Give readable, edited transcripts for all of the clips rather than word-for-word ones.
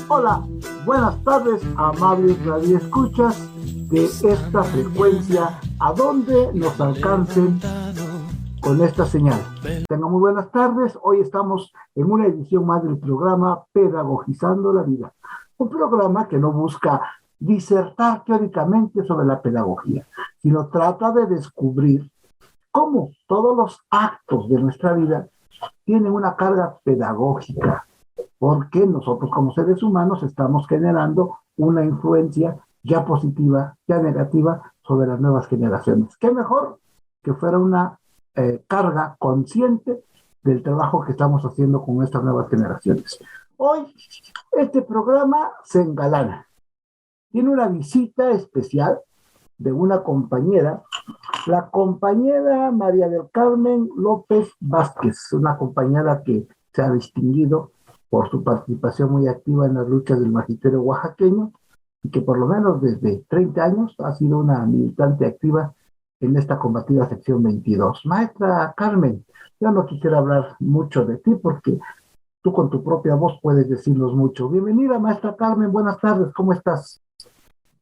Hola, buenas tardes, amables radioescuchas de esta frecuencia, a donde nos alcancen con esta señal. Tengan muy buenas tardes. Hoy estamos en una edición más del programa Pedagogizando la Vida. Un programa que no busca disertar teóricamente sobre la pedagogía, sino trata de descubrir cómo todos los actos de nuestra vida tienen una carga pedagógica, porque nosotros como seres humanos estamos generando una influencia ya positiva, ya negativa sobre las nuevas generaciones. ¿Qué mejor que fuera una carga consciente del trabajo que estamos haciendo con estas nuevas generaciones? Hoy este programa se engalana. Tiene una visita especial de una compañera, la compañera María del Carmen López Vázquez, una compañera que se ha distinguido por su participación muy activa en las luchas del magisterio oaxaqueño y que por lo menos desde 30 años ha sido una militante activa en esta combativa sección 22. Maestra Carmen, yo no quisiera hablar mucho de ti porque tú con tu propia voz puedes decirnos mucho. Bienvenida, maestra Carmen, buenas tardes, ¿cómo estás?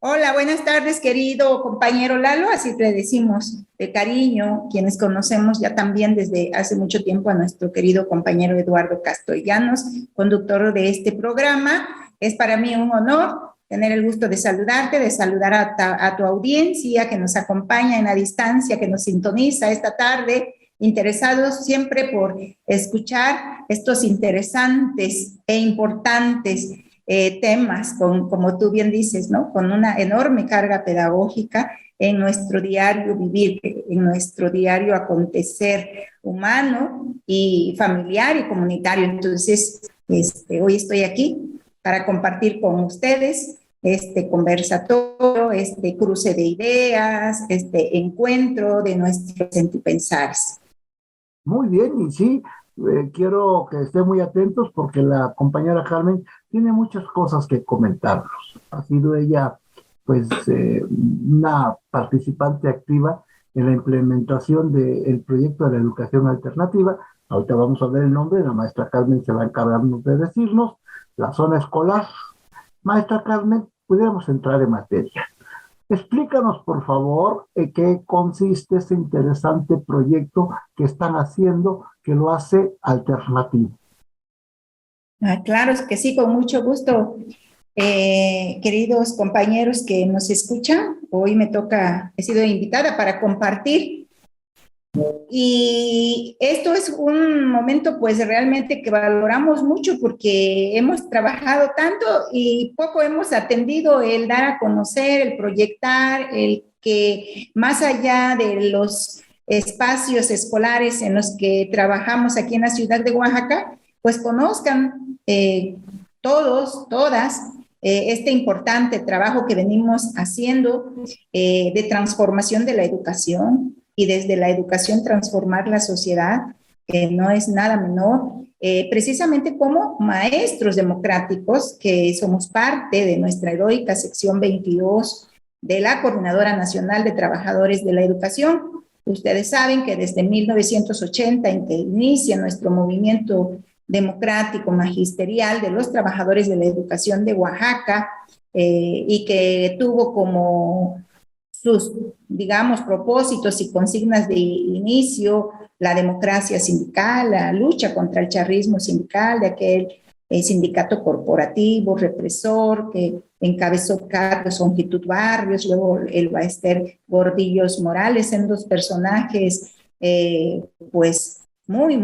Hola, buenas tardes, querido compañero Lalo, así te decimos de cariño, quienes conocemos ya también desde hace mucho tiempo a nuestro querido compañero Eduardo Castellanos, conductor de este programa. Es para mí un honor tener el gusto de saludarte, de saludar a tu audiencia que nos acompaña en la distancia, que nos sintoniza esta tarde, interesados siempre por escuchar estos interesantes e importantes temas, como tú bien dices, ¿no? Con una enorme carga pedagógica en nuestro diario vivir, en nuestro diario acontecer humano y familiar y comunitario. Entonces, hoy estoy aquí para compartir con ustedes este conversatorio, este cruce de ideas, este encuentro de nuestros sentipensares. Muy bien, y sí, quiero que estén muy atentos porque la compañera Carmen tiene muchas cosas que comentarnos. Ha sido ella, pues, una participante activa en la implementación del proyecto de la educación alternativa. Ahorita vamos a ver el nombre, la maestra Carmen se va a encargarnos de decirnos, la zona escolar. Maestra Carmen, pudiéramos entrar en materia. Explícanos, por favor, qué consiste este interesante proyecto que están haciendo, que lo hace alternativo. Claro, es que sí, con mucho gusto. Queridos compañeros que nos escuchan, hoy me toca, he sido invitada para compartir. Y esto es un momento pues realmente que valoramos mucho porque hemos trabajado tanto y poco hemos atendido el dar a conocer, el proyectar, el que más allá de los espacios escolares en los que trabajamos aquí en la ciudad de Oaxaca, pues conozcan todos, todas, este importante trabajo que venimos haciendo de transformación de la educación y desde la educación transformar la sociedad, que no es nada menor, precisamente como maestros democráticos, que somos parte de nuestra heroica sección 22 de la Coordinadora Nacional de Trabajadores de la Educación. Ustedes saben que desde 1980, en que inicia nuestro movimiento democrático magisterial de los trabajadores de la educación de Oaxaca, y que tuvo como sus, digamos, propósitos y consignas de inicio la democracia sindical, la lucha contra el charrismo sindical de aquel sindicato corporativo, represor, que encabezó Carlos Ongitud Barrios, luego el Baester Gordillos Morales, en dos personajes, pues, muy,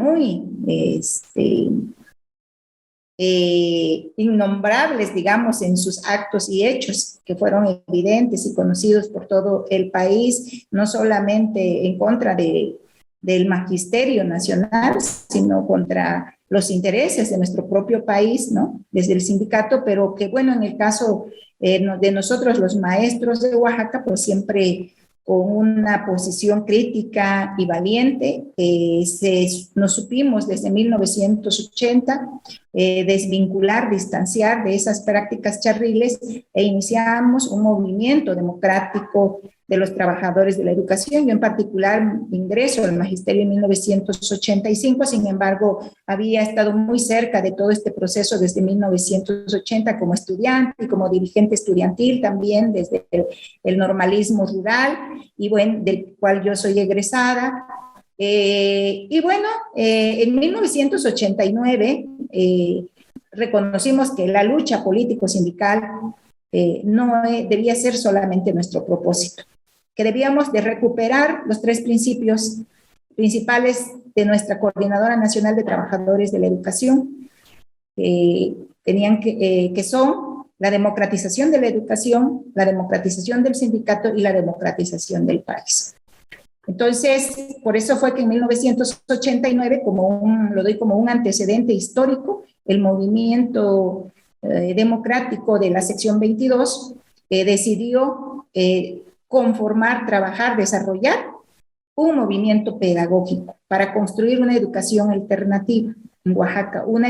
innombrables, digamos, en sus actos y hechos, que fueron evidentes y conocidos por todo el país, no solamente en contra del magisterio nacional, sino contra los intereses de nuestro propio país, ¿no? Desde el sindicato, pero que, bueno, en el caso de nosotros, los maestros de Oaxaca, pues siempre con una posición crítica y valiente, nos supimos desde 1980 desvincular, distanciar de esas prácticas charriles e iniciamos un movimiento democrático de los trabajadores de la educación. Yo en particular ingreso al magisterio en 1985, sin embargo, había estado muy cerca de todo este proceso desde 1980 como estudiante y como dirigente estudiantil también desde el normalismo rural, y bueno, del cual yo soy egresada. En 1989 reconocimos que la lucha político-sindical no debía ser solamente nuestro propósito, que debíamos de recuperar los 3 principios principales de nuestra Coordinadora Nacional de Trabajadores de la Educación, que son la democratización de la educación, la democratización del sindicato y la democratización del país. Entonces, por eso fue que en 1989, lo doy como un antecedente histórico, el movimiento democrático de la sección 22 decidió conformar, trabajar, desarrollar un movimiento pedagógico para construir una educación alternativa en Oaxaca, una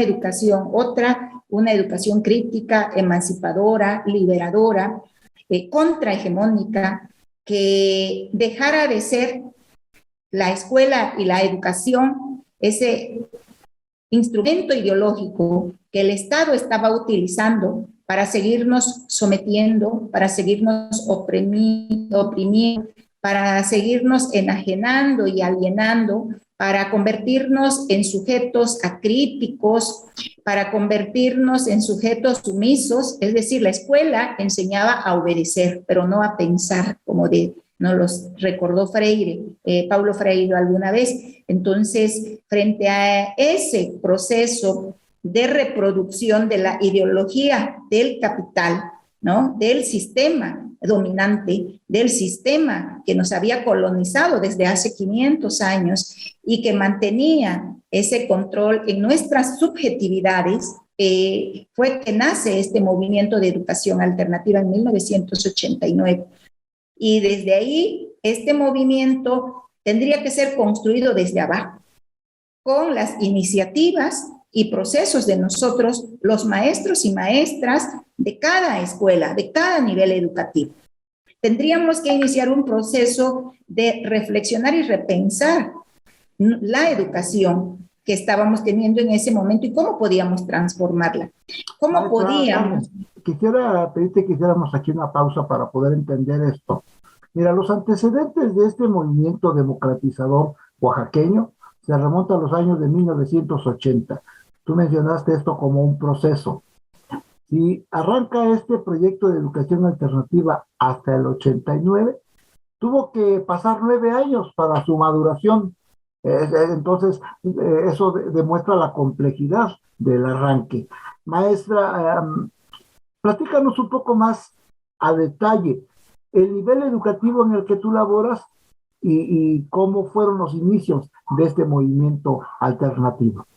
educación crítica, emancipadora, liberadora, contrahegemónica, que dejara de ser la escuela y la educación ese instrumento ideológico que el Estado estaba utilizando para seguirnos sometiendo, para seguirnos oprimiendo, para seguirnos enajenando y alienando, para convertirnos en sujetos acríticos, para convertirnos en sujetos sumisos. Es decir, la escuela enseñaba a obedecer, pero no a pensar, como nos los recordó Freire, Paulo Freire alguna vez. Entonces, frente a ese proceso de reproducción de la ideología del capital, ¿no?, del sistema dominante, del sistema que nos había colonizado desde hace 500 años y que mantenía ese control en nuestras subjetividades, fue que nace este movimiento de educación alternativa en 1989. Y desde ahí, este movimiento tendría que ser construido desde abajo, con las iniciativas y procesos de nosotros, los maestros y maestras de cada escuela, de cada nivel educativo. Tendríamos que iniciar un proceso de reflexionar y repensar la educación que estábamos teniendo en ese momento y cómo podíamos transformarla. ¿Cómo podíamos? Quisiera pedirte que hiciéramos aquí una pausa para poder entender esto. Mira, los antecedentes de este movimiento democratizador oaxaqueño se remontan a los años de 1980. Tú mencionaste esto como un proceso. Si arranca este proyecto de educación alternativa hasta el 89, tuvo que pasar 9 años para su maduración. Entonces, eso demuestra la complejidad del arranque. Maestra, platícanos un poco más a detalle el nivel educativo en el que tú laboras y cómo fueron los inicios de este movimiento alternativo.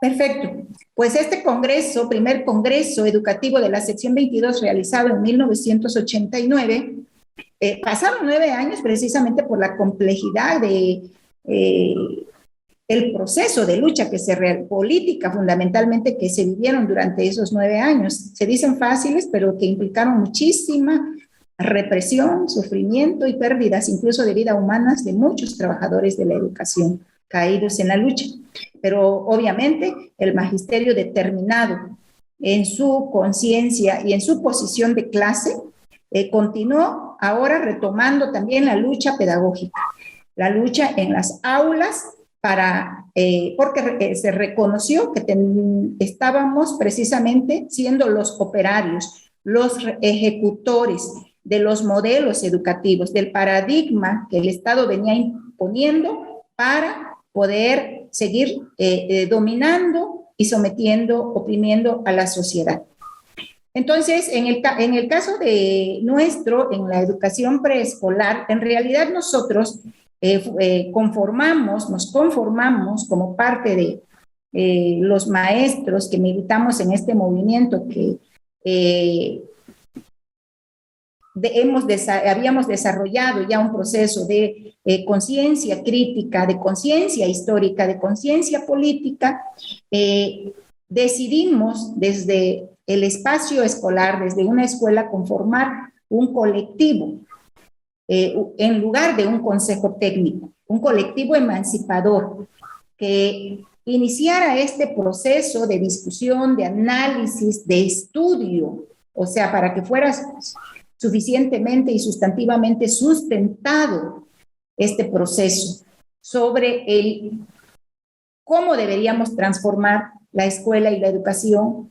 Perfecto. Pues este congreso, primer congreso educativo de la sección 22 realizado en 1989, pasaron 9 años precisamente por la complejidad de el proceso de lucha política fundamentalmente que se vivieron durante esos 9 años. Se dicen fáciles, pero que implicaron muchísima represión, sufrimiento y pérdidas incluso de vida humanas de muchos trabajadores de la educación caídos en la lucha. Pero obviamente el magisterio, determinado en su conciencia y en su posición de clase, continuó ahora retomando también la lucha pedagógica, la lucha en las aulas, porque se reconoció que estábamos precisamente siendo los operarios, los ejecutores de los modelos educativos, del paradigma que el Estado venía imponiendo para poder seguir dominando y sometiendo, oprimiendo a la sociedad. Entonces, en el caso de en la educación preescolar, en realidad nosotros nos conformamos como parte de los maestros que militamos en este movimiento que habíamos desarrollado ya un proceso de conciencia crítica, de conciencia histórica, de conciencia política, decidimos desde el espacio escolar, desde una escuela, conformar un colectivo en lugar de un consejo técnico, un colectivo emancipador que iniciara este proceso de discusión, de análisis, de estudio, o sea, para que fuera suficientemente y sustantivamente sustentado este proceso sobre cómo deberíamos transformar la escuela y la educación,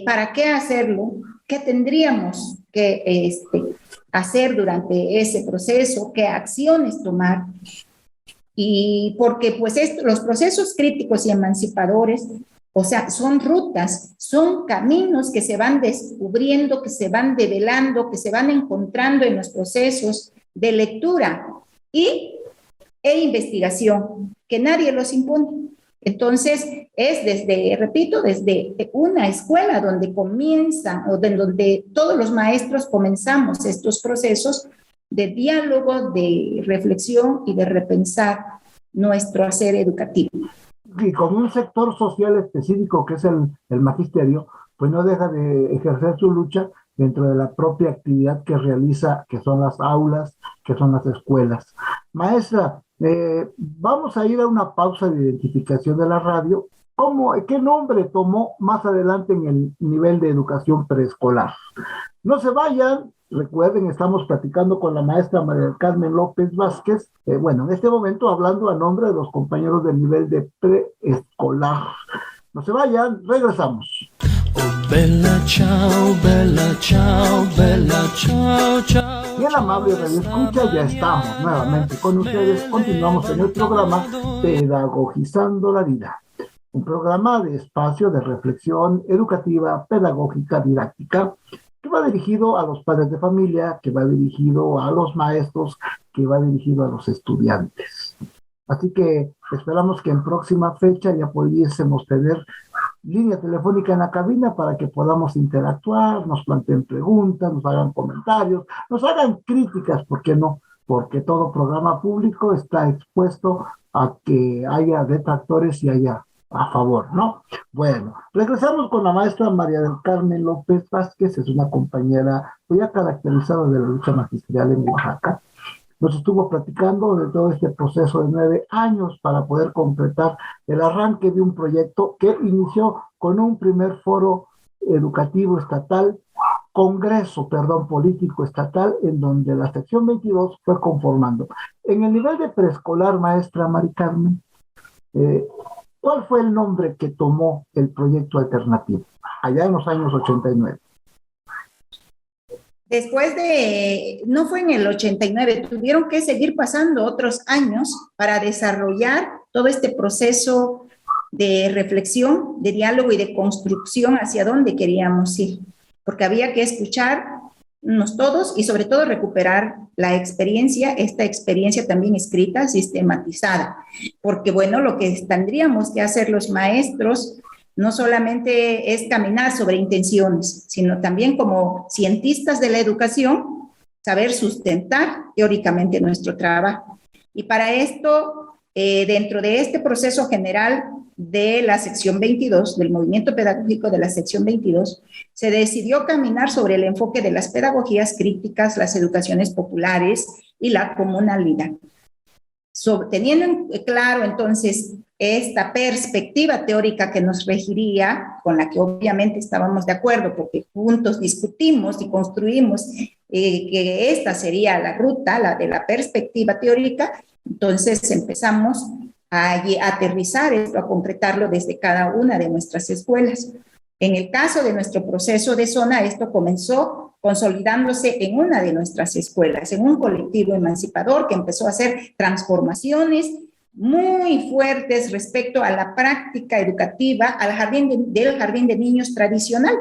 para qué hacerlo, qué tendríamos que hacer durante ese proceso, qué acciones tomar. Y porque pues los procesos críticos y emancipadores, o sea, son rutas, son caminos que se van descubriendo, que se van develando, que se van encontrando en los procesos de lectura e investigación, que nadie los impone. Entonces, es desde una escuela donde comienzan, o donde todos los maestros comenzamos estos procesos de diálogo, de reflexión y de repensar nuestro hacer educativo. Y con un sector social específico que es el magisterio, pues no deja de ejercer su lucha dentro de la propia actividad que realiza, que son las aulas, que son las escuelas. Maestra, vamos a ir a una pausa de identificación de la radio. ¿Qué nombre tomó más adelante en el nivel de educación preescolar? No se vayan, recuerden, estamos platicando con la maestra María del Carmen López Vázquez, en este momento hablando a nombre de los compañeros del nivel de preescolar. No se vayan, regresamos. Oh, bella ciao, bella ciao, bella ciao, ciao. Bien, amable Radio Escucha, ya estamos nuevamente con ustedes. Continuamos en el programa Pedagogizando la Vida, un programa de espacio de reflexión educativa, pedagógica, didáctica, que va dirigido a los padres de familia, que va dirigido a los maestros, que va dirigido a los estudiantes. Así que esperamos que en próxima fecha ya pudiésemos tener línea telefónica en la cabina para que podamos interactuar, nos planteen preguntas, nos hagan comentarios, nos hagan críticas, ¿por qué no? Porque todo programa público está expuesto a que haya detractores y haya a favor, ¿no? Bueno, regresamos con la maestra María del Carmen López Vázquez, es una compañera ya caracterizada de la lucha magisterial en Oaxaca. Nos estuvo platicando de todo este proceso de 9 años para poder completar el arranque de un proyecto que inició con un primer foro educativo estatal, político estatal, en donde la sección 22 fue conformando. En el nivel de preescolar, maestra Mari Carmen, ¿cuál fue el nombre que tomó el proyecto alternativo allá en los años 89? No fue en el 89, tuvieron que seguir pasando otros años para desarrollar todo este proceso de reflexión, de diálogo y de construcción hacia dónde queríamos ir, porque había que escucharnos todos y sobre todo recuperar esta experiencia también escrita, sistematizada, porque bueno, lo que tendríamos que hacer los maestros no solamente es caminar sobre intenciones, sino también como cientistas de la educación, saber sustentar teóricamente nuestro trabajo. Y para esto, dentro de este proceso general de la sección 22, del movimiento pedagógico de la sección 22, se decidió caminar sobre el enfoque de las pedagogías críticas, las educaciones populares y la comunalidad. Teniendo claro entonces esta perspectiva teórica que nos regiría, con la que obviamente estábamos de acuerdo, porque juntos discutimos y construimos que esta sería la ruta, la de la perspectiva teórica, entonces empezamos a aterrizar esto, a concretarlo desde cada una de nuestras escuelas. En el caso de nuestro proceso de zona, esto comenzó consolidándose en una de nuestras escuelas, en un colectivo emancipador que empezó a hacer transformaciones muy fuertes respecto a la práctica educativa del jardín de niños tradicional.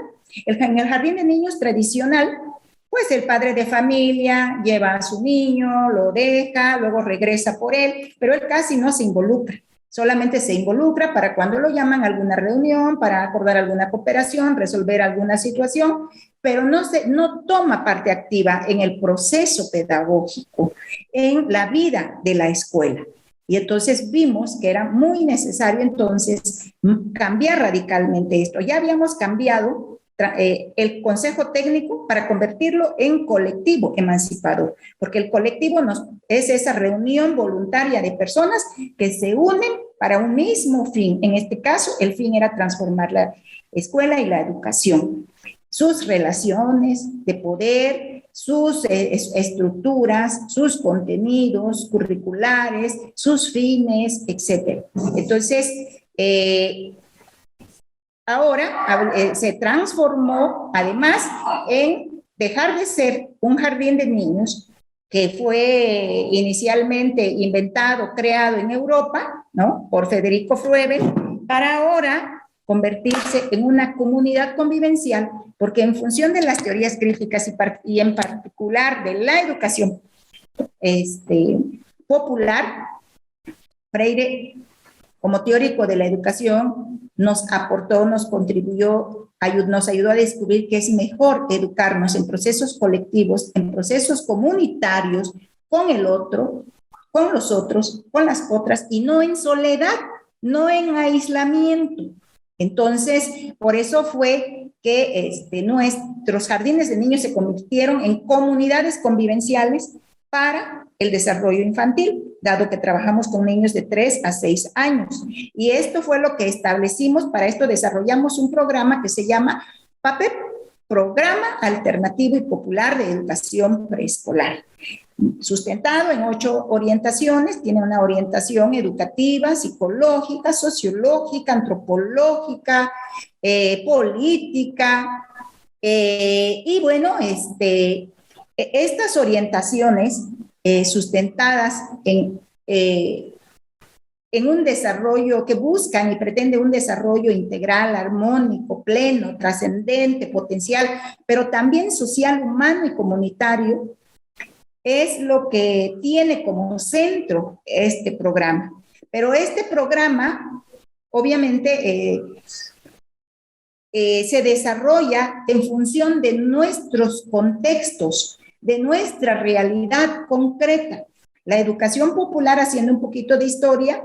En el jardín de niños tradicional, pues el padre de familia lleva a su niño, lo deja, luego regresa por él, pero él casi no se involucra. Solamente se involucra para cuando lo llaman a alguna reunión, para acordar alguna cooperación, resolver alguna situación, pero no toma parte activa en el proceso pedagógico, en la vida de la escuela. Y entonces vimos que era muy necesario entonces cambiar radicalmente esto. Ya habíamos cambiado el consejo técnico para convertirlo en colectivo emancipador, porque el colectivo es esa reunión voluntaria de personas que se unen para un mismo fin. En este caso, el fin era transformar la escuela y la educación, sus relaciones de poder, sus estructuras, sus contenidos curriculares, sus fines, etc. Entonces, ahora se transformó además en dejar de ser un jardín de niños que fue inicialmente inventado, creado en Europa, ¿no? Por Federico Froebel, para ahora convertirse en una comunidad convivencial, porque en función de las teorías críticas y en particular de la educación popular, Freire, como teórico de la educación, nos aportó, nos contribuyó, nos ayudó a descubrir que es mejor educarnos en procesos colectivos, en procesos comunitarios, con el otro, con los otros, con las otras, y no en soledad, no en aislamiento. Entonces, por eso fue que nuestros jardines de niños se convirtieron en comunidades convivenciales para el desarrollo infantil, dado que trabajamos con niños de 3 a 6 años. Y esto fue lo que establecimos. Para esto desarrollamos un programa que se llama PAPEP, Programa Alternativo y Popular de Educación Preescolar, sustentado en 8 orientaciones. Tiene una orientación educativa, psicológica, sociológica, antropológica, política, y bueno, estas orientaciones sustentadas en un desarrollo que buscan y pretende un desarrollo integral, armónico, pleno, trascendente, potencial, pero también social, humano y comunitario, es lo que tiene como centro este programa. Pero este programa, obviamente, se desarrolla en función de nuestros contextos, de nuestra realidad concreta. La educación popular, haciendo un poquito de historia,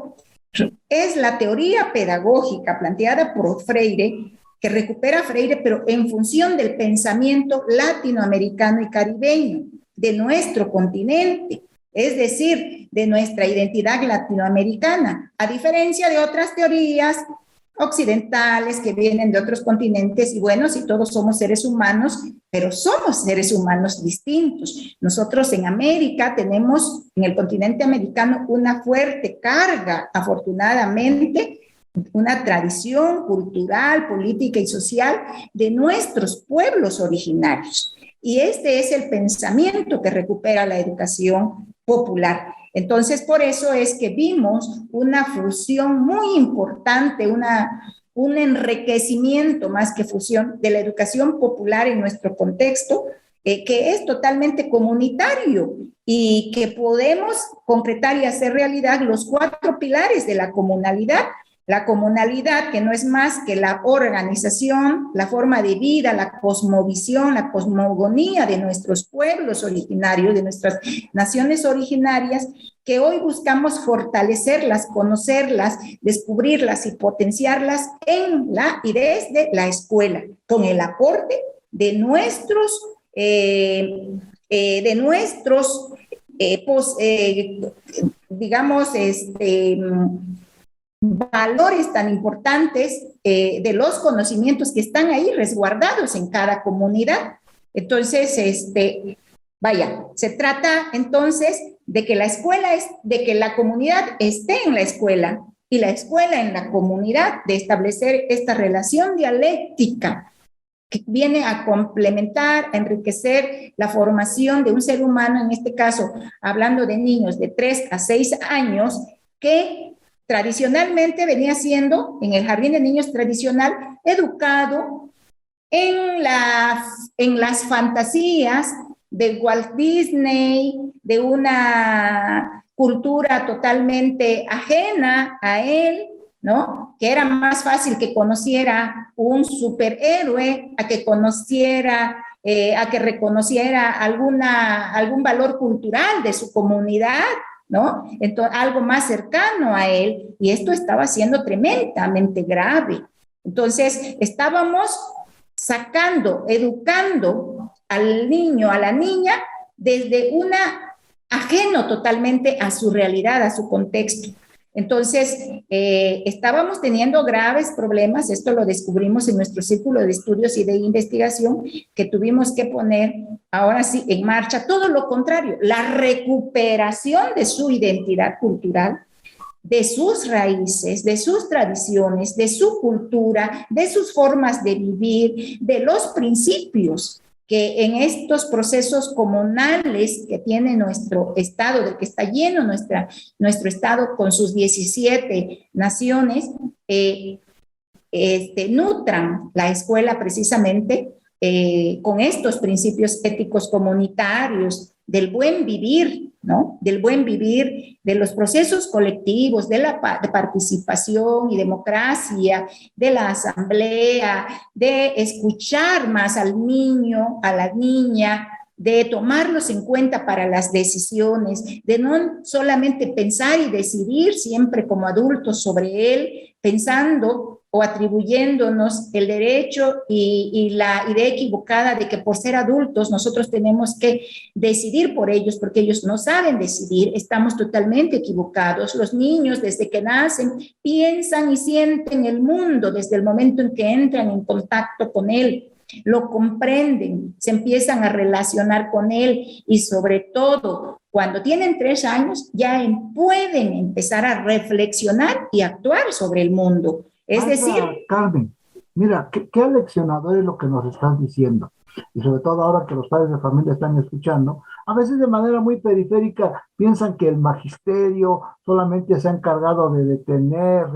es la teoría pedagógica planteada por Freire, que recupera Freire, pero en función del pensamiento latinoamericano y caribeño, de nuestro continente, es decir, de nuestra identidad latinoamericana, a diferencia de otras teorías occidentales que vienen de otros continentes. Y bueno, si todos somos seres humanos, pero somos seres humanos distintos. Nosotros en América tenemos, en el continente americano, una fuerte carga, afortunadamente, una tradición cultural, política y social de nuestros pueblos originarios. Y este es el pensamiento que recupera la educación popular. Entonces, por eso es que vimos una fusión muy importante, un enriquecimiento más que fusión de la educación popular en nuestro contexto, que es totalmente comunitario y que podemos concretar y hacer realidad los 4 pilares de la comunalidad. La comunalidad, que no es más que la organización, la forma de vida, la cosmovisión, la cosmogonía de nuestros pueblos originarios, de nuestras naciones originarias, que hoy buscamos fortalecerlas, conocerlas, descubrirlas y potenciarlas en la y desde la escuela, con el aporte de nuestros valores tan importantes, de los conocimientos que están ahí resguardados en cada comunidad. Entonces, se trata entonces de que de que la comunidad esté en la escuela y la escuela en la comunidad, de establecer esta relación dialéctica que viene a complementar, a enriquecer la formación de un ser humano, en este caso, hablando de niños de 3 a 6 años, que tradicionalmente venía siendo, en el jardín de niños tradicional, educado en las fantasías de Walt Disney, de una cultura totalmente ajena a él, ¿no? Que era más fácil que conociera un superhéroe a que conociera, a que reconociera algún valor cultural de su comunidad, ¿no? Entonces, algo más cercano a él, y esto estaba siendo tremendamente grave. Entonces, estábamos sacando, educando al niño, a la niña, desde ajeno totalmente a su realidad, a su contexto. Entonces, estábamos teniendo graves problemas, esto lo descubrimos en nuestro círculo de estudios y de investigación, que tuvimos que poner ahora sí en marcha todo lo contrario, la recuperación de su identidad cultural, de sus raíces, de sus tradiciones, de su cultura, de sus formas de vivir, de los principios que en estos procesos comunales que tiene nuestro Estado, del que está lleno nuestro Estado con sus 17 naciones, nutran la escuela precisamente con estos principios éticos comunitarios del buen vivir, ¿no? Del buen vivir, de los procesos colectivos, de participación y democracia, de la asamblea, de escuchar más al niño, a la niña, de tomarlos en cuenta para las decisiones, de no solamente pensar y decidir siempre como adultos sobre él, pensando o atribuyéndonos el derecho y la idea equivocada de que por ser adultos nosotros tenemos que decidir por ellos, porque ellos no saben decidir. Estamos totalmente equivocados. Los niños, desde que nacen, piensan y sienten el mundo desde el momento en que entran en contacto con él. Lo comprenden, se empiezan a relacionar con él y sobre todo cuando tienen 3 años ya pueden empezar a reflexionar y actuar sobre el mundo. Es decir, Carmen, mira, qué aleccionador es lo que nos estás diciendo. Y sobre todo ahora que los padres de familia están escuchando, a veces de manera muy periférica piensan que el magisterio solamente se ha encargado de detener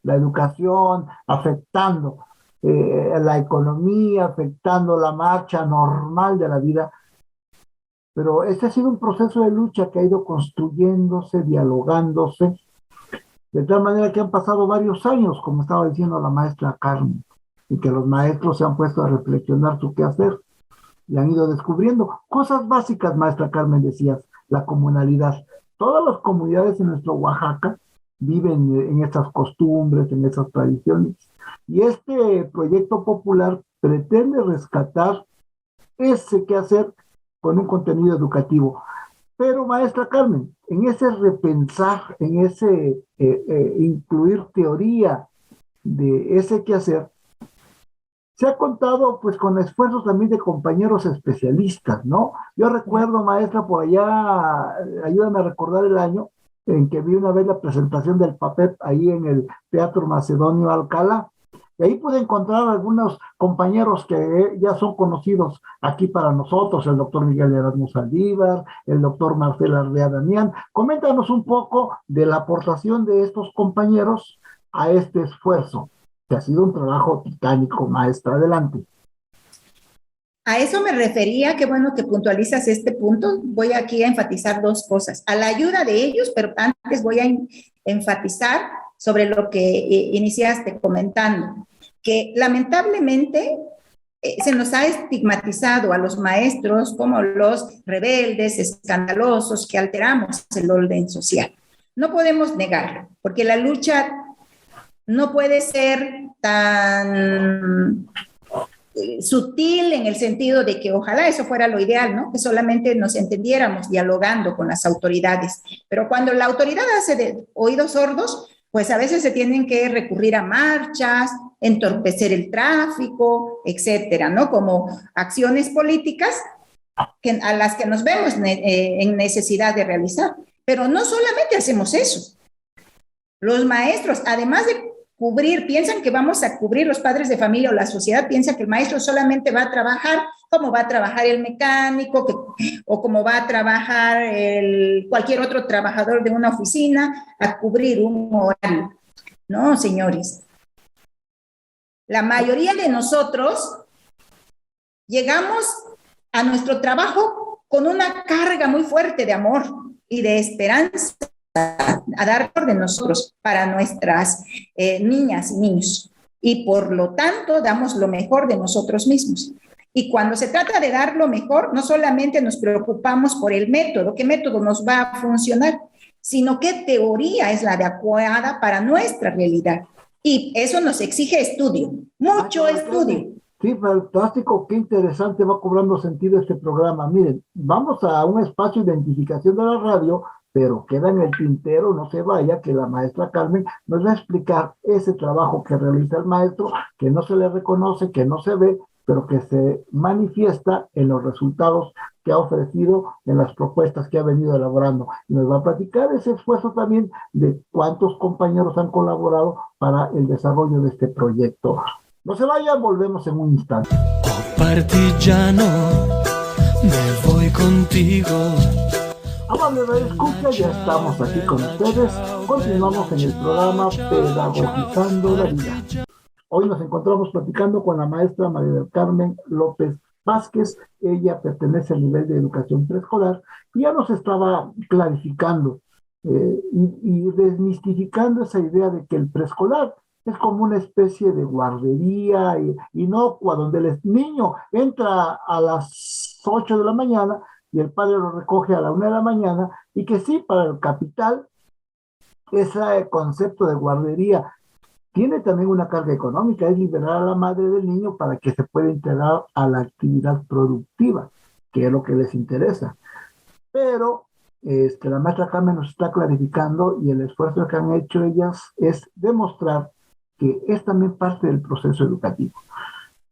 la educación, afectando la economía, afectando la marcha normal de la vida. Pero este ha sido un proceso de lucha que ha ido construyéndose, dialogándose, de tal manera que han pasado varios años, como estaba diciendo la maestra Carmen, y que los maestros se han puesto a reflexionar su qué hacer, y han ido descubriendo cosas básicas, maestra Carmen, decías, la comunalidad. Todas las comunidades en nuestro Oaxaca viven en estas costumbres, en esas tradiciones, y este proyecto popular pretende rescatar ese qué hacer con un contenido educativo. Pero, maestra Carmen, en ese repensar, en ese incluir teoría de ese quehacer, se ha contado pues con esfuerzos también de compañeros especialistas, ¿no? Yo recuerdo, maestra, por allá, ayúdame a recordar el año en que vi una vez la presentación del PAPEP ahí en el Teatro Macedonio Alcalá, y ahí pude encontrar algunos compañeros que ya son conocidos aquí para nosotros, el doctor Miguel Erasmus Saldívar, el doctor Marcel Ardea Damián. Coméntanos un poco de la aportación de estos compañeros a este esfuerzo, que ha sido un trabajo titánico, maestra. Adelante. A eso me refería, qué bueno que puntualizas este punto. Voy aquí a enfatizar 2 cosas. A la ayuda de ellos, pero antes voy a enfatizar sobre lo que iniciaste comentando, que lamentablemente se nos ha estigmatizado a los maestros como los rebeldes, escandalosos, que alteramos el orden social. No podemos negarlo, porque la lucha no puede ser tan sutil en el sentido de que ojalá eso fuera lo ideal, ¿no? Que solamente nos entendiéramos dialogando con las autoridades. Pero cuando la autoridad hace de oídos sordos, pues a veces se tienen que recurrir a marchas, entorpecer el tráfico, etcétera, ¿no? Como acciones políticas a las que nos vemos en necesidad de realizar. Pero no solamente hacemos eso. Los maestros, además de cubrir, piensan que vamos a cubrir, los padres de familia o la sociedad piensa que el maestro solamente va a trabajar como va a trabajar el mecánico o como va a trabajar cualquier otro trabajador de una oficina a cubrir un horario. No, señores. La mayoría de nosotros llegamos a nuestro trabajo con una carga muy fuerte de amor y de esperanza a dar de nosotros para nuestras niñas y niños. Y por lo tanto, damos lo mejor de nosotros mismos. Y cuando se trata de dar lo mejor, no solamente nos preocupamos por el método, qué método nos va a funcionar, sino qué teoría es la adecuada para nuestra realidad. Y eso nos exige estudio, mucho estudio. Sí, fantástico, qué interesante, va cobrando sentido este programa. Miren, vamos a un espacio de identificación de la radio, pero queda en el tintero, no se vaya, que la maestra Carmen nos va a explicar ese trabajo que realiza el maestro, que no se le reconoce, que no se ve, pero que se manifiesta en los resultados que ha ofrecido, en las propuestas que ha venido elaborando. Y nos va a platicar ese esfuerzo también de cuántos compañeros han colaborado para el desarrollo de este proyecto. No se vayan, volvemos en un instante. Oh partigiano, me voy contigo. Amable Radio Escucha, ya estamos aquí con ustedes. Continuamos en el programa Pedagogizando la Vida. Hoy nos encontramos platicando con la maestra María del Carmen López Vázquez. Ella pertenece al nivel de educación preescolar y ya nos estaba clarificando y desmistificando esa idea de que el preescolar es como una especie de guardería inocua, donde el niño entra a las 8 de la mañana y el padre lo recoge a la 1 de la mañana, y que sí, para el capital, ese concepto de guardería tiene también una carga económica, es liberar a la madre del niño para que se pueda integrar a la actividad productiva, que es lo que les interesa. Pero la maestra Carmen nos está clarificando, y el esfuerzo que han hecho ellas es demostrar que es también parte del proceso educativo.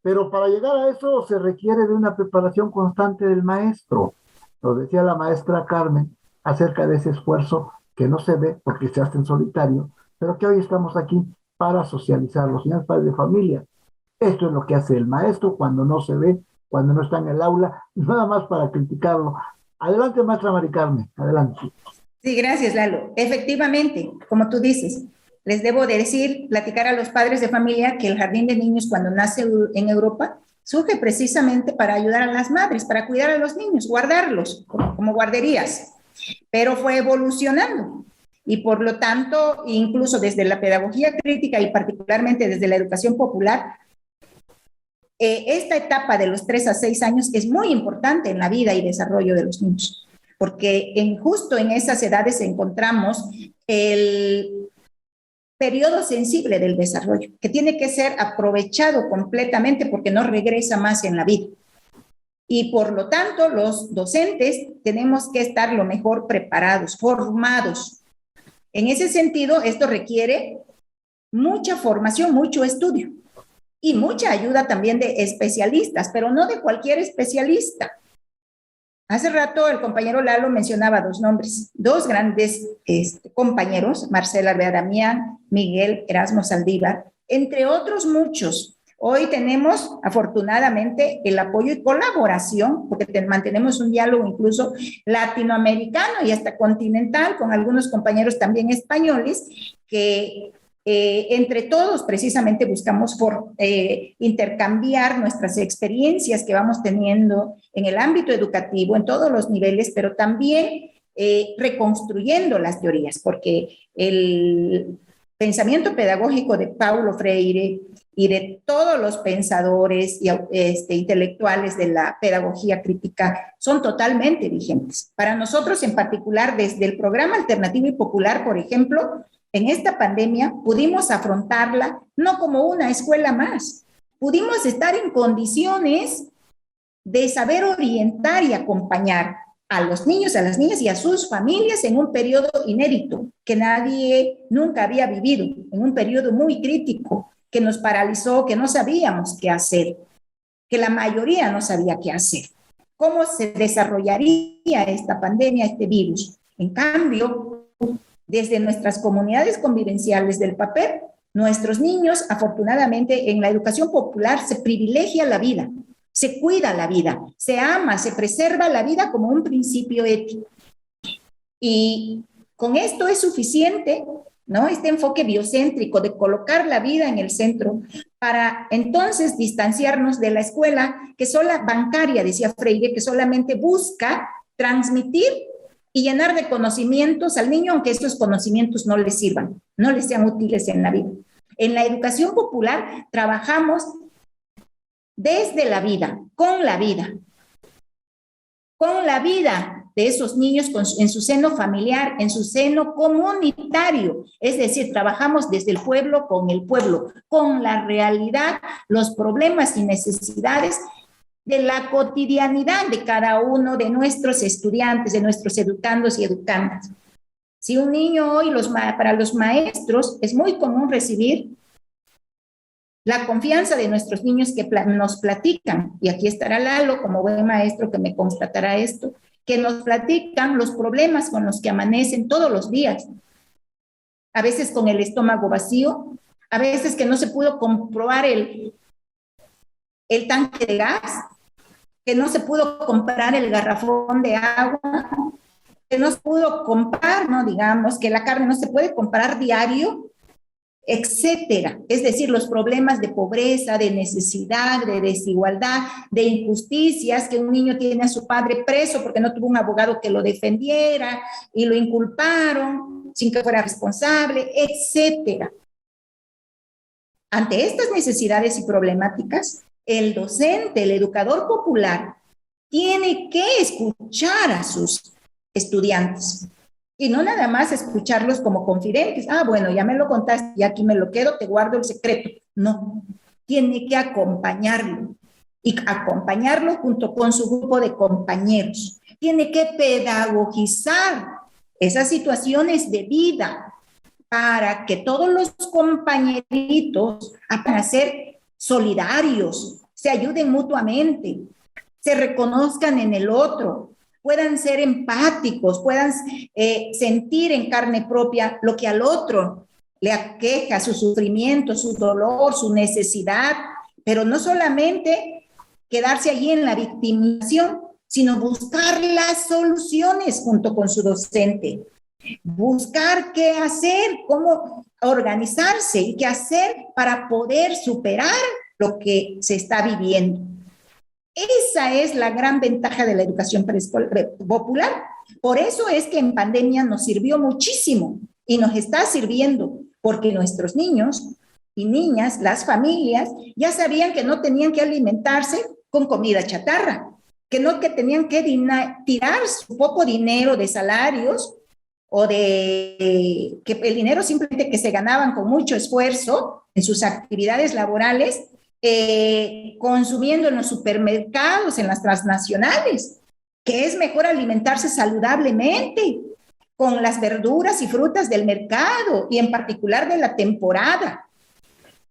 Pero para llegar a eso se requiere de una preparación constante del maestro. Lo decía la maestra Carmen acerca de ese esfuerzo que no se ve porque se hace en solitario, pero que hoy estamos aquí para socializar. Los señores padres de familia, esto es lo que hace el maestro cuando no se ve, cuando no está en el aula, nada más para criticarlo. Adelante, maestra Mari Carmen, adelante. Sí, gracias, Lalo. Efectivamente, como tú dices, les debo de decir, platicar a los padres de familia que el jardín de niños, cuando nace en Europa, surge precisamente para ayudar a las madres, para cuidar a los niños, guardarlos como guarderías, pero fue evolucionando. Y por lo tanto, incluso desde la pedagogía crítica y particularmente desde la educación popular, esta etapa de los 3 a 6 años es muy importante en la vida y desarrollo de los niños, porque justo en esas edades encontramos el periodo sensible del desarrollo, que tiene que ser aprovechado completamente porque no regresa más en la vida. Y por lo tanto, los docentes tenemos que estar lo mejor preparados, formados. En ese sentido, esto requiere mucha formación, mucho estudio y mucha ayuda también de especialistas, pero no de cualquier especialista. Hace rato el compañero Lalo mencionaba 2 nombres, 2 grandes compañeros, Marcela Bea Damián, Miguel Erasmo Saldívar, entre otros muchos. Hoy tenemos, afortunadamente, el apoyo y colaboración, porque mantenemos un diálogo incluso latinoamericano y hasta continental, con algunos compañeros también españoles, que entre todos precisamente buscamos intercambiar nuestras experiencias que vamos teniendo en el ámbito educativo, en todos los niveles, pero también reconstruyendo las teorías, porque el pensamiento pedagógico de Paulo Freire y de todos los pensadores y intelectuales de la pedagogía crítica son totalmente vigentes. Para nosotros en particular, desde el programa alternativo y popular, por ejemplo, en esta pandemia pudimos afrontarla no como una escuela más, pudimos estar en condiciones de saber orientar y acompañar a los niños, a las niñas y a sus familias en un periodo inédito que nadie nunca había vivido, en un periodo muy crítico que nos paralizó, que no sabíamos qué hacer, que la mayoría no sabía qué hacer. ¿Cómo se desarrollaría esta pandemia, este virus? En cambio, desde nuestras comunidades convivenciales del papel, nuestros niños, afortunadamente, en la educación popular se privilegia la vida, se cuida la vida, se ama, se preserva la vida como un principio ético. Y con esto es suficiente, ¿no? Este enfoque biocéntrico de colocar la vida en el centro para entonces distanciarnos de la escuela bancaria, decía Freire, que solamente busca transmitir y llenar de conocimientos al niño, aunque estos conocimientos no le sirvan, no le sean útiles en la vida. En la educación popular trabajamos desde la vida, con la vida de esos niños en su seno familiar, en su seno comunitario. Es decir, trabajamos desde el pueblo, con la realidad, los problemas y necesidades de la cotidianidad de cada uno de nuestros estudiantes, de nuestros educandos y educandas. Si un niño hoy, para los maestros, es muy común recibir la confianza de nuestros niños que nos platican, y aquí estará Lalo como buen maestro que me constatará esto, que nos platican los problemas con los que amanecen todos los días. A veces con el estómago vacío, a veces que no se pudo comprobar el tanque de gas, que no se pudo comprar el garrafón de agua, que no se pudo comprar, ¿no? Digamos, que la carne no se puede comprar diario, etcétera. Es decir, los problemas de pobreza, de necesidad, de desigualdad, de injusticias, que un niño tiene a su padre preso porque no tuvo un abogado que lo defendiera y lo inculparon sin que fuera responsable, etcétera. Ante estas necesidades y problemáticas, el docente, el educador popular, tiene que escuchar a sus estudiantes. Y no nada más escucharlos como confidentes. Ah, bueno, ya me lo contaste, ya aquí me lo quedo, te guardo el secreto. No, tiene que acompañarlo. Y acompañarlo junto con su grupo de compañeros. Tiene que pedagogizar esas situaciones de vida para que todos los compañeritos aprendan a ser solidarios, se ayuden mutuamente, se reconozcan en el otro, puedan ser empáticos, puedan sentir en carne propia lo que al otro le aqueja, su sufrimiento, su dolor, su necesidad, pero no solamente quedarse allí en la victimización, sino buscar las soluciones junto con su docente, buscar qué hacer, cómo organizarse y qué hacer para poder superar lo que se está viviendo. Esa es la gran ventaja de la educación popular. Por eso es que en pandemia nos sirvió muchísimo y nos está sirviendo, porque nuestros niños y niñas, las familias, ya sabían que no tenían que alimentarse con comida chatarra, que tenían que tirar su poco dinero de salarios o de que el dinero simplemente que se ganaban con mucho esfuerzo en sus actividades laborales, consumiendo en los supermercados, en las transnacionales, que es mejor alimentarse saludablemente con las verduras y frutas del mercado y en particular de la temporada,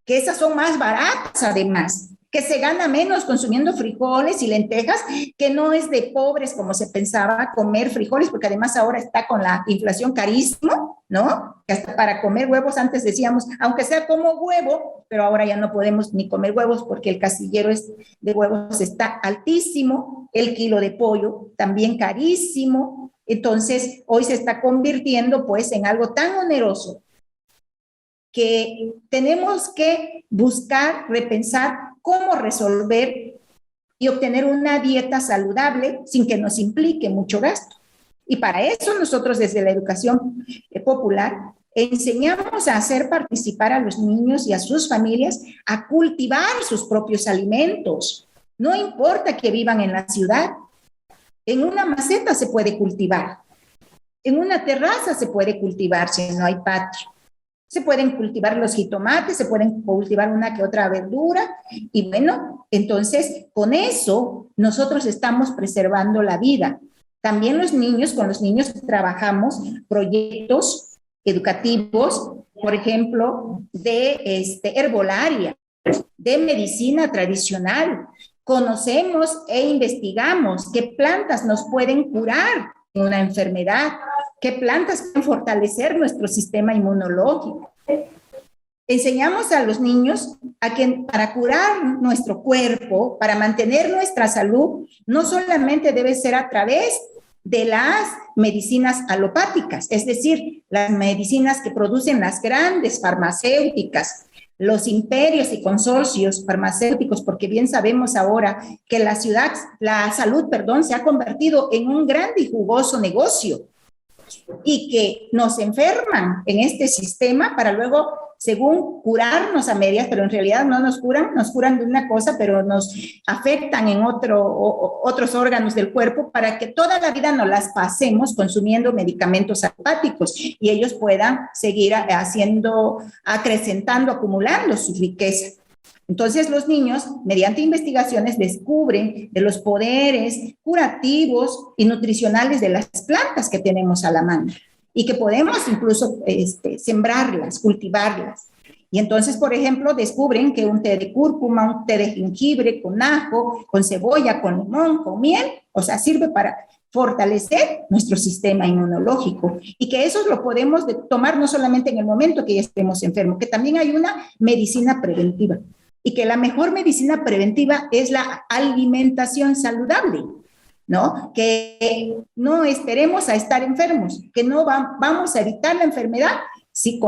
que esas son más baratas además, que se gana menos consumiendo frijoles y lentejas, que no es de pobres como se pensaba comer frijoles, porque además ahora está con la inflación carísimo, ¿no? Que hasta para comer huevos antes decíamos, aunque sea como huevo, pero ahora ya no podemos ni comer huevos porque el casillero de huevos está altísimo, el kilo de pollo también carísimo, entonces hoy se está convirtiendo pues en algo tan oneroso que tenemos que buscar, repensar cómo resolver y obtener una dieta saludable sin que nos implique mucho gasto. Y para eso nosotros desde la educación popular enseñamos a hacer participar a los niños y a sus familias a cultivar sus propios alimentos. No importa que vivan en la ciudad, en una maceta se puede cultivar, en una terraza se puede cultivar si no hay patio. Se pueden cultivar los jitomates, se pueden cultivar una que otra verdura y bueno, entonces con eso nosotros estamos preservando la vida. También con los niños trabajamos proyectos educativos, por ejemplo, de herbolaria, de medicina tradicional. Conocemos e investigamos qué plantas nos pueden curar de una enfermedad, qué plantas pueden fortalecer nuestro sistema inmunológico. Enseñamos a los niños a que para curar nuestro cuerpo, para mantener nuestra salud, no solamente debe ser a través de las medicinas alopáticas, es decir, las medicinas que producen las grandes farmacéuticas, los imperios y consorcios farmacéuticos, porque bien sabemos ahora que la salud, se ha convertido en un grande y jugoso negocio. y que nos enferman en este sistema para luego, según curarnos a medias, pero en realidad no nos curan de una cosa, pero nos afectan en otros órganos del cuerpo para que toda la vida nos las pasemos consumiendo medicamentos alopáticos y ellos puedan seguir acrecentando, acumulando su riqueza. Entonces los niños, mediante investigaciones, descubren de los poderes curativos y nutricionales de las plantas que tenemos a la mano y que podemos incluso sembrarlas, cultivarlas. Y entonces, por ejemplo, descubren que un té de cúrcuma, un té de jengibre con ajo, con cebolla, con limón, con miel, o sea, sirve para fortalecer nuestro sistema inmunológico y que eso lo podemos tomar no solamente en el momento que ya estemos enfermos, que también hay una medicina preventiva y que la mejor medicina preventiva es la alimentación saludable, ¿no? Que no esperemos a estar enfermos, que no vamos a evitar la enfermedad si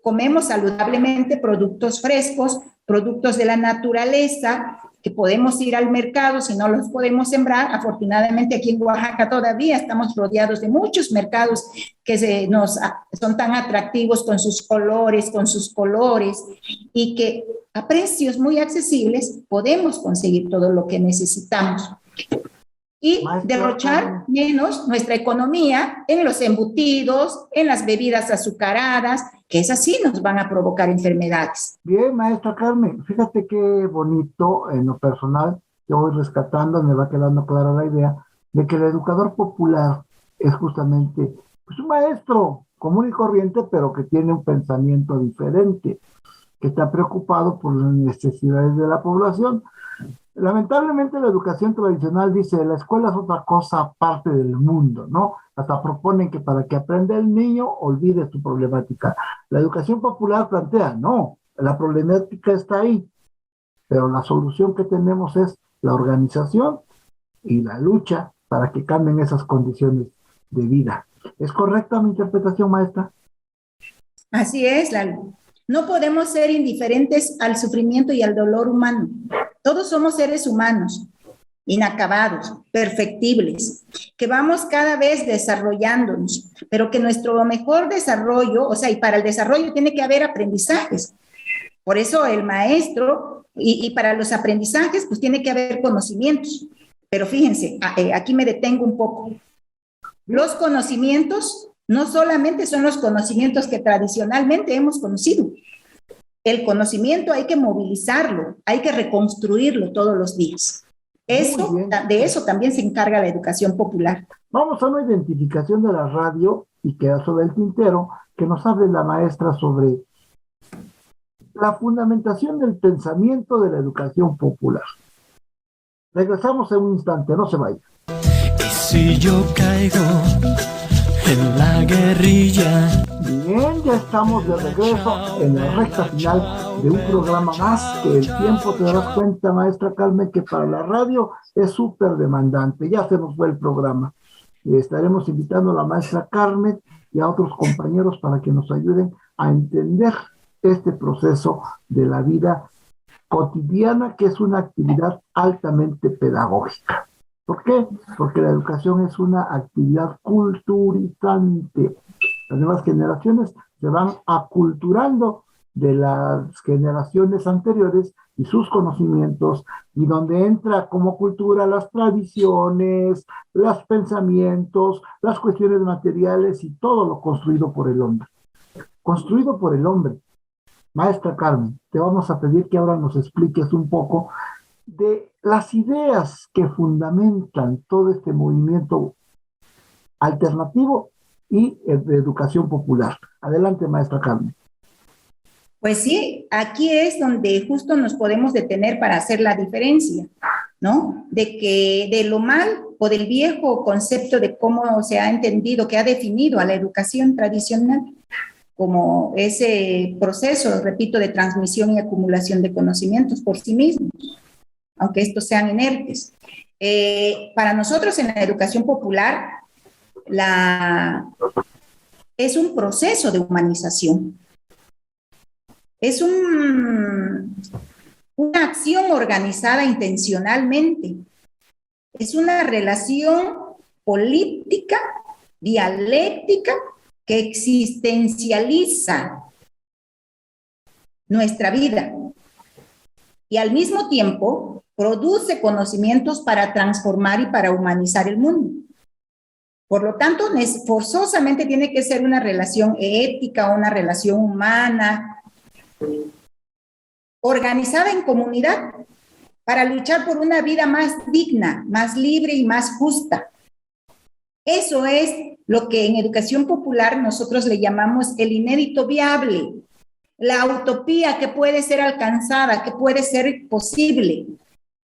comemos saludablemente productos frescos, productos de la naturaleza, que podemos ir al mercado si no los podemos sembrar. Afortunadamente aquí en Oaxaca todavía estamos rodeados de muchos mercados que son tan atractivos con sus colores y que a precios muy accesibles podemos conseguir todo lo que necesitamos. Y derrochar menos nuestra economía en los embutidos, en las bebidas azucaradas, que esas sí nos van a provocar enfermedades. Bien, maestra Carmen, fíjate qué bonito, en lo personal, yo voy rescatando, me va quedando clara la idea de que el educador popular es justamente pues, un maestro común y corriente, pero que tiene un pensamiento diferente, que está preocupado por las necesidades de la población. Lamentablemente la educación tradicional dice la escuela es otra cosa aparte del mundo, ¿no? Hasta proponen que para que aprenda el niño olvide su problemática. La educación popular plantea, no, la problemática está ahí, pero la solución que tenemos es la organización y la lucha para que cambien esas condiciones de vida. ¿Es correcta mi interpretación, maestra? Así es, Lalo. No podemos ser indiferentes al sufrimiento y al dolor humano. Todos somos seres humanos, inacabados, perfectibles, que vamos cada vez desarrollándonos, pero que nuestro mejor desarrollo, o sea, y para el desarrollo tiene que haber aprendizajes. Por eso el maestro, y para los aprendizajes, pues tiene que haber conocimientos. Pero fíjense, aquí me detengo un poco. Los conocimientos no solamente son los conocimientos que tradicionalmente hemos conocido. El conocimiento hay que movilizarlo, hay que reconstruirlo todos los días. De eso también se encarga la educación popular. Vamos a una identificación de la radio y quedazo del tintero que nos hable la maestra sobre la fundamentación del pensamiento de la educación popular. Regresamos en un instante, no se vaya. Y si yo caigo en la guerrilla. Bien, ya estamos de regreso en la recta final de un programa más que el tiempo, te darás cuenta, maestra Carmen, que para la radio es súper demandante. Ya se nos fue el programa. Estaremos invitando a la maestra Carmen y a otros compañeros para que nos ayuden a entender este proceso de la vida cotidiana, que es una actividad altamente pedagógica. ¿Por qué? Porque la educación es una actividad culturizante. Las nuevas generaciones se van aculturando de las generaciones anteriores y sus conocimientos, y donde entra como cultura las tradiciones, los pensamientos, las cuestiones materiales y todo lo construido por el hombre. Construido por el hombre. Maestra Carmen, te vamos a pedir que ahora nos expliques un poco de las ideas que fundamentan todo este movimiento alternativo y de educación popular. Adelante, maestra Carmen. Pues sí, aquí es donde justo nos podemos detener para hacer la diferencia, ¿no? De lo mal o del viejo concepto de cómo se ha entendido, que ha definido a la educación tradicional como ese proceso, repito, de transmisión y acumulación de conocimientos por sí mismos, aunque estos sean inertes. Para nosotros en la educación popular, es un proceso de humanización. Es una acción organizada intencionalmente. Es una relación política dialéctica que existencializa nuestra vida y al mismo tiempo produce conocimientos para transformar y para humanizar el mundo. Por lo tanto, forzosamente tiene que ser una relación ética, una relación humana, organizada en comunidad para luchar por una vida más digna, más libre y más justa. Eso es lo que en educación popular nosotros le llamamos el inédito viable, la utopía que puede ser alcanzada, que puede ser posible.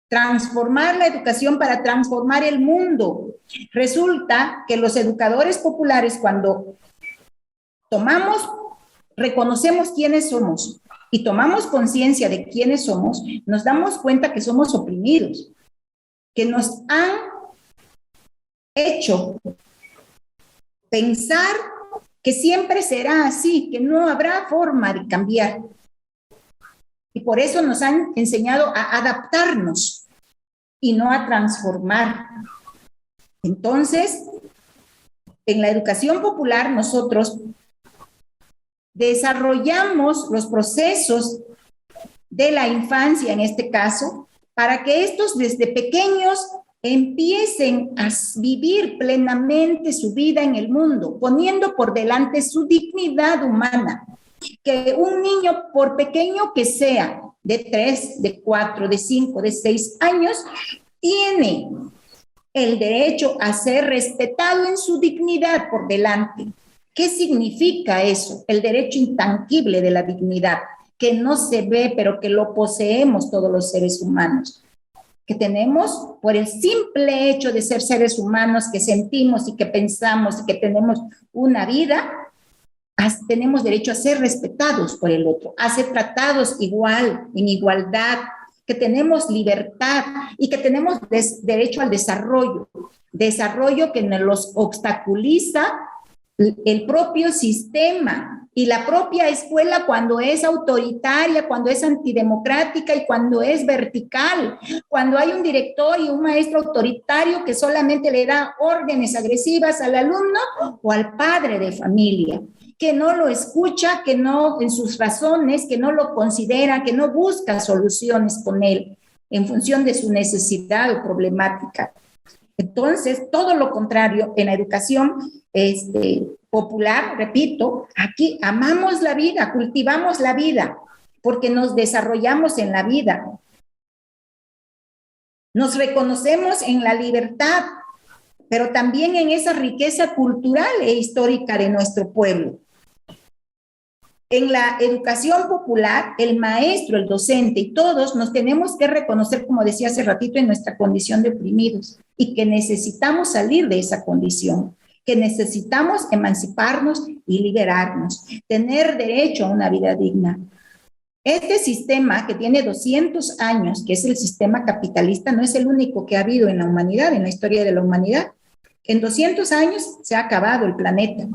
Transformar la educación para transformar el mundo. Resulta que los educadores populares, cuando reconocemos quiénes somos y tomamos conciencia de quiénes somos, nos damos cuenta que somos oprimidos, que nos han hecho pensar que siempre será así, que no habrá forma de cambiar. Y por eso nos han enseñado a adaptarnos y no a transformar. Entonces, en la educación popular nosotros desarrollamos los procesos de la infancia, en este caso, para que estos desde pequeños empiecen a vivir plenamente su vida en el mundo, poniendo por delante su dignidad humana. Que un niño, por pequeño que sea, de 3, de 4, de 5, de 6 años, tiene el derecho a ser respetado en su dignidad por delante. ¿Qué significa eso? El derecho intangible de la dignidad, que no se ve, pero que lo poseemos todos los seres humanos. Que tenemos, por el simple hecho de ser seres humanos, que sentimos y que pensamos y que tenemos una vida, tenemos derecho a ser respetados por el otro, a ser tratados igual, en igualdad, que tenemos libertad y que tenemos derecho al desarrollo que nos los obstaculiza el propio sistema y la propia escuela cuando es autoritaria, cuando es antidemocrática y cuando es vertical, cuando hay un director y un maestro autoritario que solamente le da órdenes agresivas al alumno o al padre de familia, que no lo escucha, que no en sus razones, que no lo considera, que no busca soluciones con él en función de su necesidad o problemática. Entonces, todo lo contrario, en la educación popular, repito, aquí amamos la vida, cultivamos la vida, porque nos desarrollamos en la vida. Nos reconocemos en la libertad, pero también en esa riqueza cultural e histórica de nuestro pueblo. En la educación popular, el maestro, el docente y todos nos tenemos que reconocer, como decía hace ratito, en nuestra condición de oprimidos y que necesitamos salir de esa condición, que necesitamos emanciparnos y liberarnos, tener derecho a una vida digna. Este sistema que tiene 200 años, que es el sistema capitalista, no es el único que ha habido en la humanidad, en la historia de la humanidad. En 200 años se ha acabado el planeta.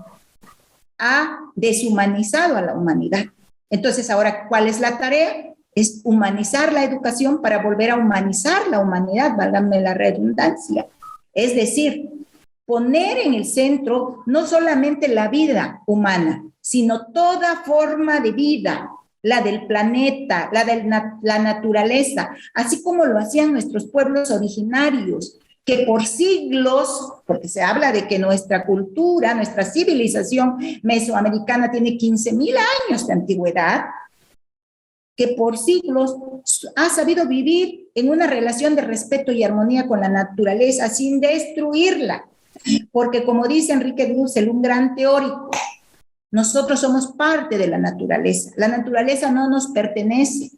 Ha deshumanizado a la humanidad. Entonces, ahora, ¿cuál es la tarea? Es humanizar la educación para volver a humanizar la humanidad, válgame la redundancia. Es decir, poner en el centro no solamente la vida humana, sino toda forma de vida, la del planeta, la de la naturaleza, así como lo hacían nuestros pueblos originarios, que por siglos, porque se habla de que nuestra cultura, nuestra civilización mesoamericana tiene 15,000 años de antigüedad, que por siglos ha sabido vivir en una relación de respeto y armonía con la naturaleza sin destruirla. Porque como dice Enrique Dussel, un gran teórico, nosotros somos parte de la naturaleza no nos pertenece.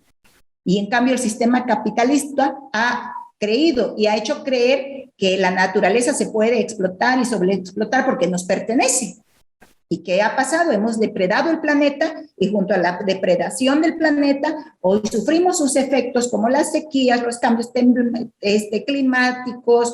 Y en cambio el sistema capitalista ha creído y ha hecho creer que la naturaleza se puede explotar y sobreexplotar porque nos pertenece. ¿Y qué ha pasado? Hemos depredado el planeta y junto a la depredación del planeta, hoy sufrimos sus efectos como las sequías, los cambios climáticos,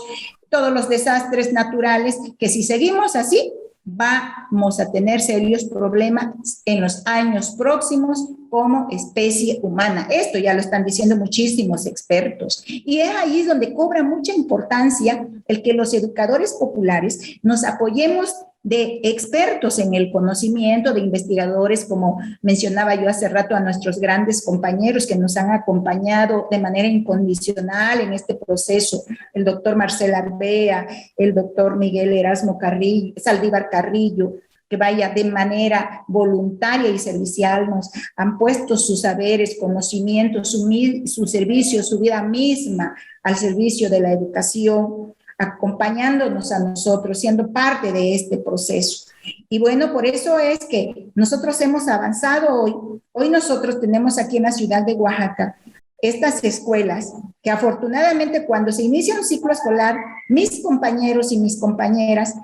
todos los desastres naturales, que si seguimos así, vamos a tener serios problemas en los años próximos como especie humana. Esto ya lo están diciendo muchísimos expertos. Y es ahí donde cobra mucha importancia el que los educadores populares nos apoyemos de expertos en el conocimiento, de investigadores, como mencionaba yo hace rato, a nuestros grandes compañeros que nos han acompañado de manera incondicional en este proceso, el doctor Marcel Arbea, el doctor Miguel Erasmo Carrillo, Saldívar Carrillo, que vaya de manera voluntaria y servicial, nos han puesto sus saberes, conocimientos, su servicio, su vida misma al servicio de la educación, acompañándonos a nosotros, siendo parte de este proceso. Y bueno, por eso es que nosotros hemos avanzado hoy. Hoy nosotros tenemos aquí en la ciudad de Oaxaca estas escuelas que afortunadamente cuando se inicia un ciclo escolar, mis compañeros y mis compañeras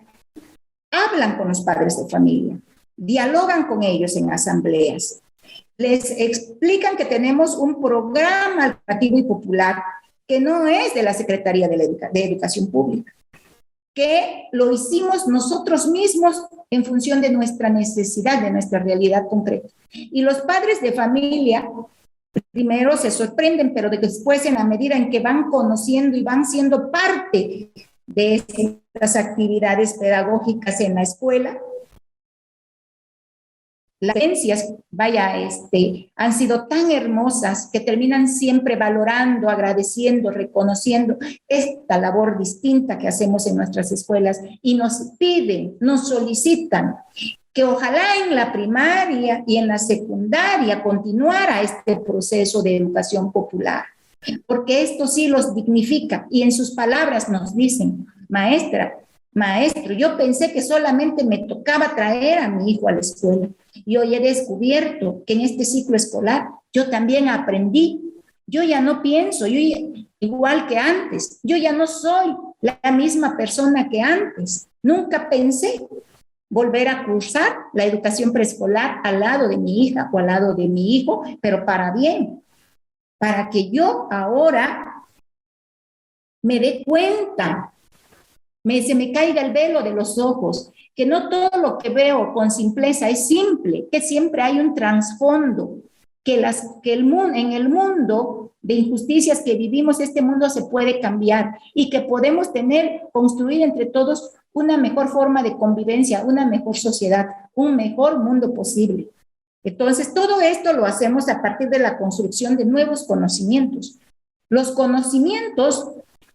hablan con los padres de familia, dialogan con ellos en asambleas, les explican que tenemos un programa educativo y popular que no es de la Secretaría de Educación Pública, que lo hicimos nosotros mismos en función de nuestra necesidad, de nuestra realidad concreta. Y los padres de familia primero se sorprenden, pero después en la medida en que van conociendo y van siendo parte de estas actividades pedagógicas en la escuela, las experiencias, han sido tan hermosas que terminan siempre valorando, agradeciendo, reconociendo esta labor distinta que hacemos en nuestras escuelas y nos piden, nos solicitan que ojalá en la primaria y en la secundaria continuara este proceso de educación popular, porque esto sí los dignifica y en sus palabras nos dicen, maestra, maestro, yo pensé que solamente me tocaba traer a mi hijo a la escuela y hoy he descubierto que en este ciclo escolar yo también aprendí. Yo ya no pienso, igual que antes, yo ya no soy la misma persona que antes. Nunca pensé volver a cursar la educación preescolar al lado de mi hija o al lado de mi hijo, pero para bien, para que yo ahora me dé cuenta, se me caiga el velo de los ojos, que no todo lo que veo con simpleza es simple, que siempre hay un trasfondo, que en el mundo de injusticias que vivimos, este mundo se puede cambiar y que podemos construir entre todos una mejor forma de convivencia, una mejor sociedad, un mejor mundo posible. Entonces, todo esto lo hacemos a partir de la construcción de nuevos conocimientos. Los conocimientos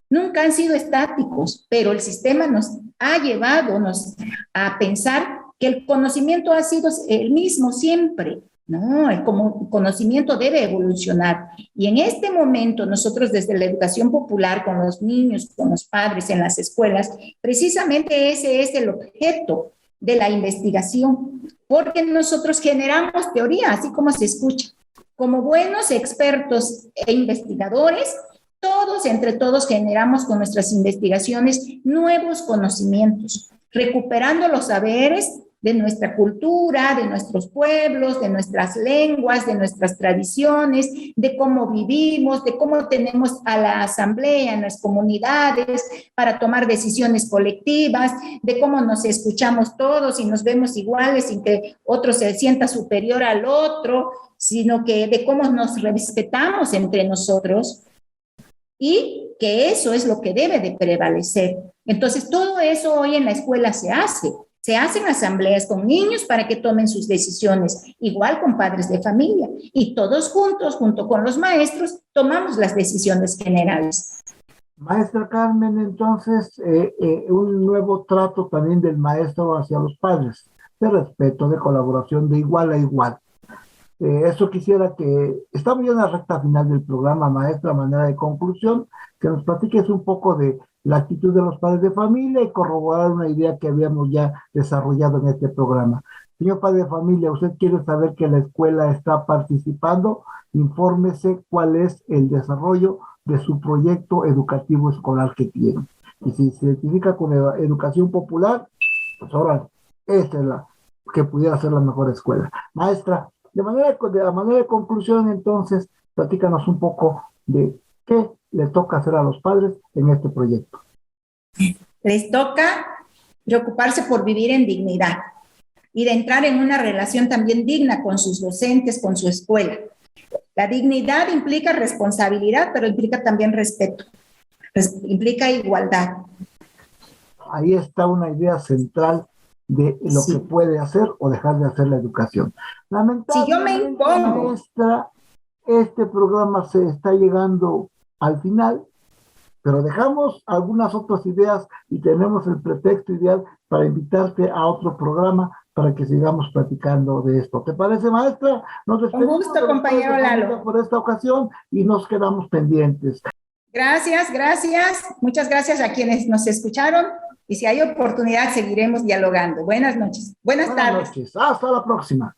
nunca han sido estáticos, pero el sistema nos ha llevado a pensar que el conocimiento ha sido el mismo siempre. No, el conocimiento debe evolucionar. Y en este momento nosotros desde la educación popular, con los niños, con los padres en las escuelas, precisamente ese es el objeto de la investigación, porque nosotros generamos teoría, así como se escucha. Como buenos expertos e investigadores, entre todos generamos con nuestras investigaciones nuevos conocimientos, recuperando los saberes de nuestra cultura, de nuestros pueblos, de nuestras lenguas, de nuestras tradiciones, de cómo vivimos, de cómo tenemos a la asamblea en las comunidades para tomar decisiones colectivas, de cómo nos escuchamos todos y nos vemos iguales sin que otro se sienta superior al otro, sino que de cómo nos respetamos entre nosotros y que eso es lo que debe de prevalecer. Entonces, todo eso hoy en la escuela se hace. Se hacen asambleas con niños para que tomen sus decisiones, igual con padres de familia. Y todos juntos, junto con los maestros, tomamos las decisiones generales. Maestra Carmen, entonces, un nuevo trato también del maestro hacia los padres, de respeto, de colaboración, de igual a igual. Eso quisiera que, estamos ya en la recta final del programa, maestra, a manera de conclusión, que nos platiques un poco de la actitud de los padres de familia y corroborar una idea que habíamos ya desarrollado en este programa. Señor padre de familia, usted quiere saber que la escuela está participando, infórmese cuál es el desarrollo de su proyecto educativo escolar que tiene. Y si se identifica con educación popular, pues ahora, esta es la que pudiera ser la mejor escuela. Maestra, de manera de conclusión, entonces, platícanos un poco de qué le toca hacer a los padres en este proyecto. Les toca preocuparse por vivir en dignidad y de entrar en una relación también digna con sus docentes, con su escuela. La dignidad implica responsabilidad, pero implica también respeto, implica igualdad. Ahí está una idea central de lo Sí. que puede hacer o dejar de hacer la educación. Si yo me impongo. Maestra, este programa se está llegando al final, pero dejamos algunas otras ideas y tenemos el pretexto ideal para invitarte a otro programa para que sigamos platicando de esto. ¿Te parece, maestra? Nos despedimos. Con gusto, compañero Lalo. Por esta ocasión y nos quedamos pendientes. Gracias. Muchas gracias a quienes nos escucharon y si hay oportunidad seguiremos dialogando. Buenas noches. Buenas tardes. Buenas noches. Hasta la próxima.